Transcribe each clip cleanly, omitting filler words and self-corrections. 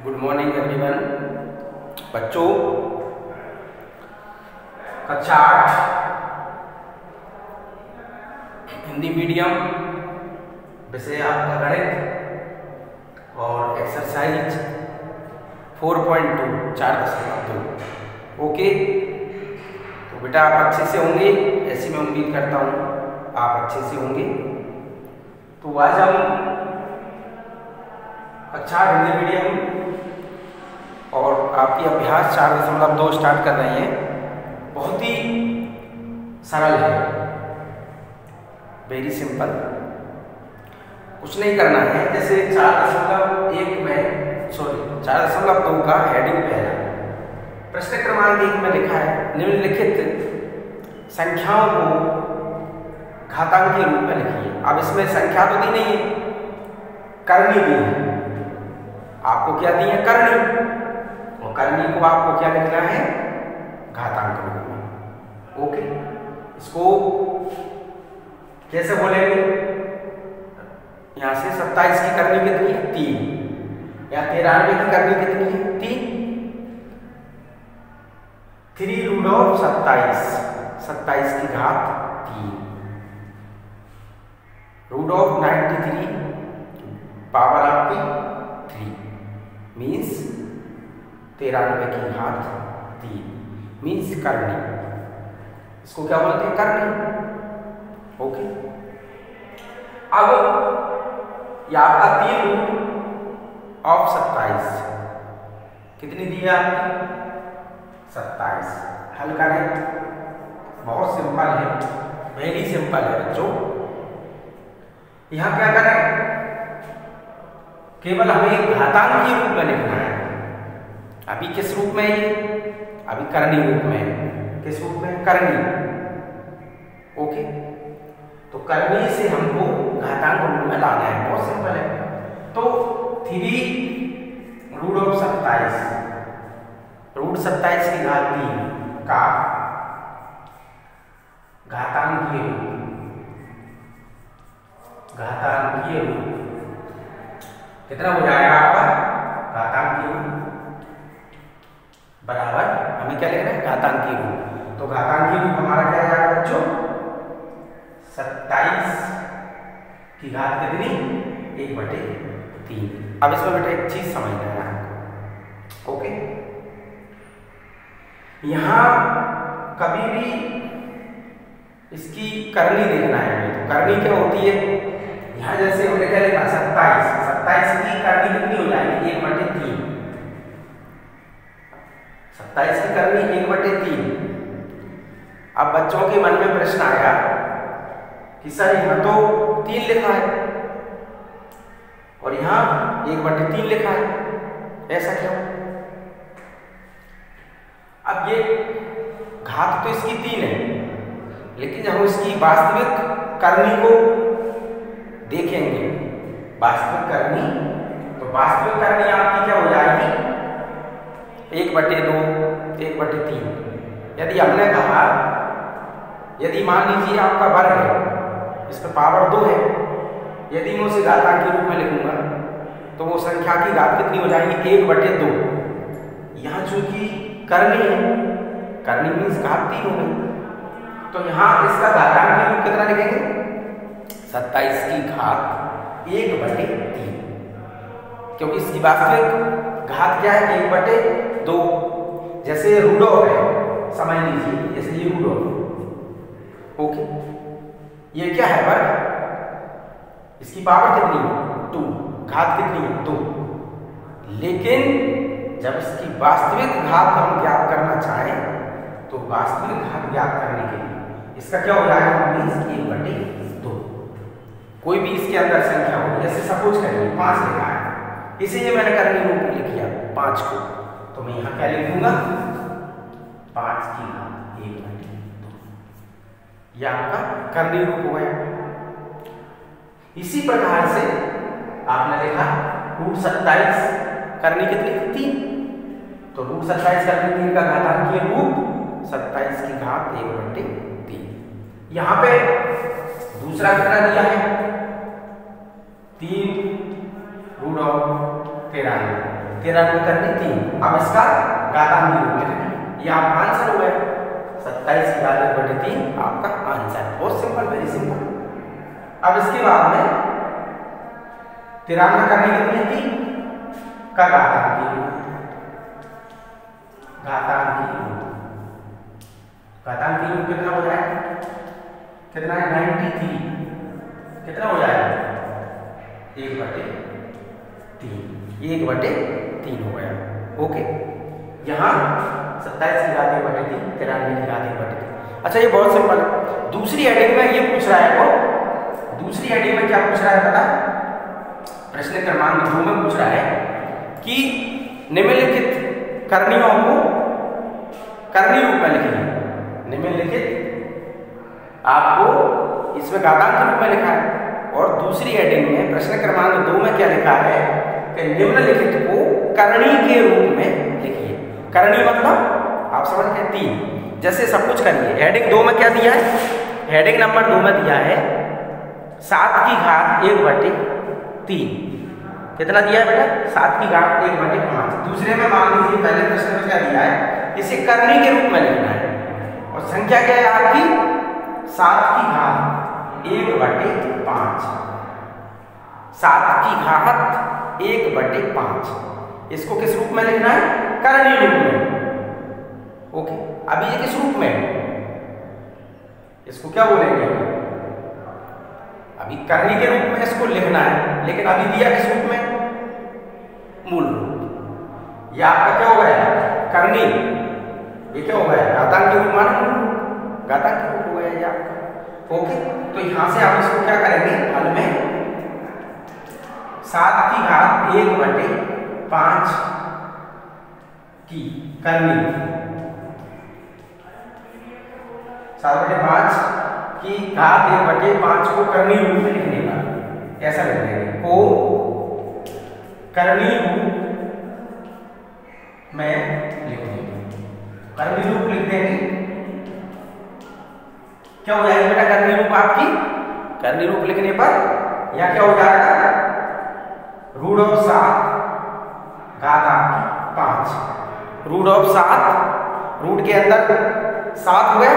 Good morning everyone. बच्चों, कक्षा 8 Hindi medium विषय आपका गणित और एक्सरसाइज 4.2 4.2। ओके, तो बेटा आप अच्छे से होंगे, ऐसी मैं उम्मीद करता हूँ आप अच्छे से होंगे। तो आज हम कक्षा हिंदी मीडियम और आपकी अभ्यास 4.2 स्टार्ट कर रहे हैं। बहुत ही सरल है, वेरी सिंपल, कुछ नहीं करना है। जैसे 4.2 का हेडिंग पहला प्रश्न क्रमांक 1 में लिखा है, निम्नलिखित संख्याओं को घातांक के रूप में लिखिए। अब इसमें संख्या तो दी नहीं है, करनी दी है। आपको क्या दी है? करनी, और करनी को आपको क्या लिखना है? घातांक रूप में। ओके, इसको कैसे बोलेंगे? यहां से 27 की करनी कितनी है? 3। या 93 की करनी कितनी है? 3। 3 रूट ऑफ 27 की घात 3। रूट ऑफ 93 पावर आपकी 3 मीन्स 93 की घात 3 मीन्स करनी। इसको क्या बोलते हैं? करनी। ओके, अब यह आपका 3 रूट ऑफ 27 कितनी दी है आपकी? 27। हल करें, बहुत सिंपल है, वेरी सिंपल है बच्चों। यहां क्या करें? केवल हमें घातांक के रूप में लिखना है। अभी किस रूप में है? अभी करनी रूप में। किस रूप में? करनी। ओके, तो करनी से हमको घातांक रूप में लाना है, बहुत सिंपल है। तो 3 रूट ऑफ 27 रूट 27 की घात 3 का घातांकीय रूप कितना हो जाएगा आपका? घातांकीय रूप बराबर हमें क्या लिखना है? घातांकीय रूप। तो घातांकीय रूप हमारा क्या जाएगा बच्चों? 27 की घात कितनी? 1/3। अब इसमें बेटा एक चीज समझना है। ओके, यहां कभी भी इसकी करनी देखना है। तो करनी क्या होती है? यहां जैसे हमने क्या लिखा? 27 की करनी कितनी हो जाएगी? 1/3। 27 की करनी 1/3। अब बच्चों के मन में प्रश्न आया कि सर यहां तो 3 लिखा है और यहां 1/3 लिखा है, ऐसा क्यों? अब ये घात तो इसकी 3 है, लेकिन जब हम इसकी वास्तविक करनी को देखेंगे, वास्तविक करनी, तो वास्तविक करनी आपकी क्या हो जाएगी? 1/2 1/3। यदि हमने कहा, यदि मान लीजिए आपका वर्ग है, इस पर पावर 2 है, यदि मैं उसे घातांक के रूप में लिखूंगा तो वो संख्या की घात कितनी हो जाएगी? 1/2। यहां चूंकि करनी है, करनी मीन्स घात 3 हो गई, तो यहां इसका घातांक के रूप कितना लिखेंगे? 27 की घात 1/3, क्योंकि इसकी वास्तविक घात क्या है? 1/2। जैसे रूट ऑफ है, समझ लीजिए, जैसे ये रूट ऑफ। ओके, ये क्या है? वर्ग। इसकी पावर कितनी है? 2। घात कितनी है? 2। लेकिन जब इसकी वास्तविक घात हम ज्ञात करना चाहें तो वास्तविक घात ज्ञात करने के लिए इसका क्या हो जाएगा? मीन्स 1/2। कोई भी इसके अंदर संख्या हो, जैसे सपोज करिए 5 लिखा है, इसीलिए मैंने करनी रूप में लिख दिया 5 को, तो मैं यहां क्या लिख दूंगा? 5 की घात 1/2। यह आपका करनी रूप हो गया। इसी प्रकार से आपने लिखा रूट 27 करनी कितनी? 3। तो रूट 27 करनी 3 का घातांकीय रूप 27 की घात 1/3। यहां पे दूसरा कितना दिया है? 3 रूट ऑफ 93। 93 करनी 3। अब इसका घातांकी रूप में ये आपका आंसर हो गया 27 की घात 1/3 आपका आंसर। बहुत सिंपल, वेरी सिंपल। अब इसके बाद में 93 करनी कितनी 3 का घातांकी रूप कितना हो जाएगा? कितना है 93 कितना हो जाएगा 1/3 1/3 हो गया। ओके, यहाँ 27 की घात 1/3 93 की घात 1/3। अच्छा, ये बहुत सिंपल है। दूसरी हेडिंग में ये पूछ रहा है वो, दूसरी हेडिंग में क्या पूछ रहा है पता? प्रश्न क्रमांक 2 में पूछ रहा है कि निम्नलिखित करणियों को करनी रूप में लिखिए। निम्नलिखित आपको इसमें घातांक रूप में लिखा है और दूसरी हेडिंग में प्रश्न क्रमांक 2 में क्या लिखा है कि निम्नलिखित को करणी के रूप में लिखिए। करणी मतलब आप समझ गए 3। जैसे सब कुछ करिए। हेडिंग 2 में क्या दिया है? हेडिंग नंबर 2 में दिया है 7 की घात 1/3। कितना दिया है बेटा? 7 की घात 1/5। दूसरे में मान लीजिए पहले प्रश्न में क्या दिया है, इसे करनी के रूप में लिखना है और संख्या क्या है आपकी 7 की घात 1/5। 7 की घात 1/5 इसको किस रूप में लिखना है? करनी रूप में। ओके, अभी ये किस रूप में? इसको क्या बोलेंगे? अभी करनी के रूप में इसको लिखना है, लेकिन अभी दिया किस रूप में? मूल रूप। यह आपका क्या हो गया? करनी। ये क्या हो गया? घातांक के रूप माना मूल रूप, घातांक के रूप हो गया ये आपका। ओके, तो यहां से आप इसको क्या करेंगे? हल में 7 की घात 1/5 की करनी, 7/5 की घात 1/5 को करनी रूप में लिखने का ऐसा लिख देंगे, को करनी रूप में लिख देंगे। करनी रूप लिख देंगे, क्या हो जाएगा बेटा? करनी रूप आपकी करनी रूप लिखने पर या क्या हो जाएगा? √7 घात आपकी 5। √7 रूट के अंदर 7 हुए,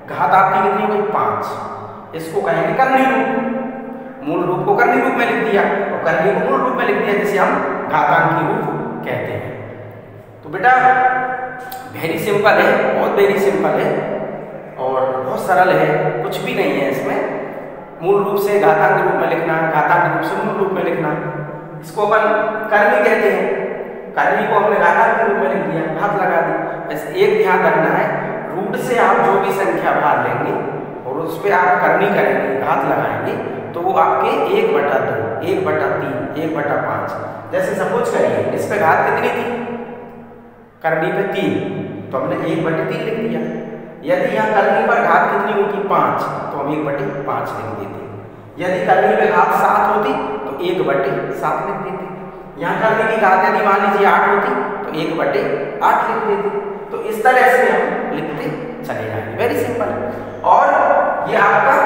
घात आपकी कितनी हुई? 5। इसको कहेंगे करनी रूप। मूल रूप को करनी रूप में लिख दिया और करनी को मूल रूप में लिख दिया, जिसे हम घातांकी रूप कहते हैं। तो बेटा वेरी सिंपल है, बहुत वेरी सिंपल है और बहुत सरल है, कुछ भी नहीं है इसमें। मूल रूप से घातांक रूप में लिखना, घातांक रूप से मूल रूप में लिखना, इसको अपन करनी कहते हैं। करनी को हमने घातांक रूप में लिख दिया, घात लगा दी। बस एक ध्यान रखना है, रूट से आप जो भी संख्या बाहर लेंगे और उस पर आप करनी करेंगे, घात लगाएंगे, तो वो आपके 1/2, 1/3, 1/5। जैसे सपोज करिए इस पे घात कितनी थी? करनी पे 3, तो हमने 1/3 लिख दिया। यदि यहाँ करनी पर घात कितनी होती? 5, तो हम 1/5 लिख देते। यदि करनी पे घात 7 होती तो 1/7 लिख देते। यहाँ करनी की घात यदि मान लीजिए 8 होती तो 1/8 लिख देते। तो इस तरह से हम लिखते चले जाएंगे, वेरी सिंपल। और ये आपका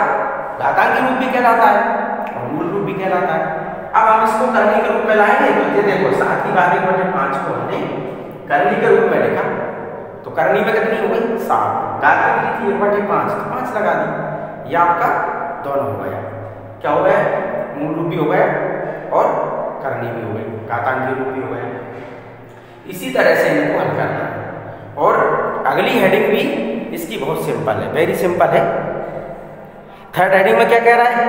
घातांकी रूप भी कहलाता है और मूल रूप भी कहलाता है। अब हम इसको करनी के रूप में लाएंगे तो ये देखो 7 की घात 1/5 को हमने करनी के रूप में लिखा, तो करनी में कितनी हो गई? 7। घात कितनी थी? 1/5, तो 5 लगा दी। ये आपका दोनों हो गया, क्या हो गया? मूल रूप भी हो गया और करनी भी हो गई, घातांकी रूप भी हो गया। इसी तरह से इनको हल करना है। और अगली हेडिंग भी इसकी बहुत सिंपल है, वेरी सिंपल है। थर्ड हेडिंग में क्या कह रहा है?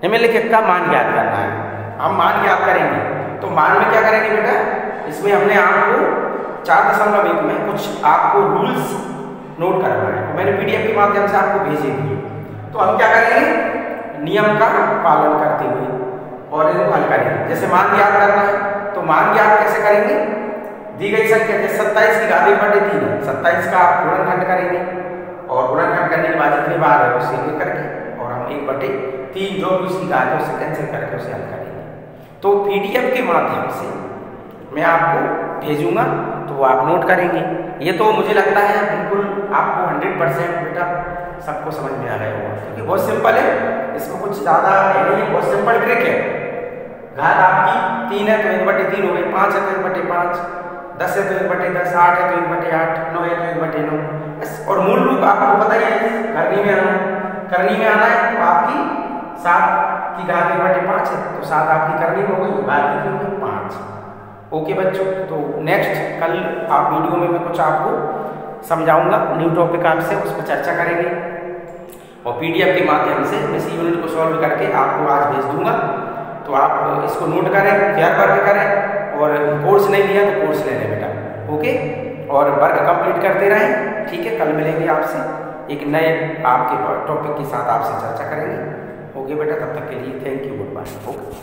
निम्नलिखित का मान ज्ञात करना है। हम मान ज्ञात करेंगे, तो मान में क्या करेंगे बेटा? इसमें हमने आपको 4.1 में कुछ आपको रूल्स नोट करवाए हैं, मैंने पीडीएफ के माध्यम से आपको भेजे दिए। तो हम क्या करेंगे? नियम का पालन करते हुए और इनको हल करेंगे। जैसे मान ज्ञात करना है, तो मान ज्ञात कैसे करेंगे? दी गई संख्या 27 की घात 1/3 है, 27 का आप गुणनखंड करेंगे और गुणनखंड करने के बाद जितनी बार है उसे एक करके और हम 1/3 जो भी उसकी घात है उसे कैंसिल करके उसे हल करेंगे। तो पीडीएफ के माध्यम से मैं आपको भेजूंगा, तो वो आप नोट करेंगे। ये तो मुझे लगता है बिल्कुल आपको 100% बेटा सबको समझ में आ गया होगा, क्योंकि बहुत सिंपल है, इसमें कुछ ज़्यादा है नहीं, बहुत सिंपल ट्रिक है। घात आपकी 3 है तो 1/3 हो गई, 5 है तो 1/5, 10 है तो 1/10, 8 है तो 1/8, 9 है तो 1/9। बस। और मूल रूप आपको पता ही है, करनी में आना है तो आपकी 7 की घात 1/5 है, तो 7 आपकी करनी में हो गई, घात कितनी हो गई 5। ओके बच्चों, तो नेक्स्ट कल आप वीडियो में मैं कुछ आपको समझाऊंगा, न्यू टॉपिक आपसे, उस पर चर्चा करेंगे और पीडीएफ के माध्यम से मैं इस यूनिट को सॉल्व करके आपको आज भेज दूंगा। तो आप इसको नोट करें, फेयर वर्क करें, और कोर्स नहीं लिया तो कोर्स ले लें बेटा। ओके, और वर्क कंप्लीट करते रहें। ठीक है, कल मिलेंगे आपसे एक नए आपके टॉपिक के साथ, आपसे चर्चा करेंगे। ओके बेटा, तब तक के लिए thank you, goodbye. Okay.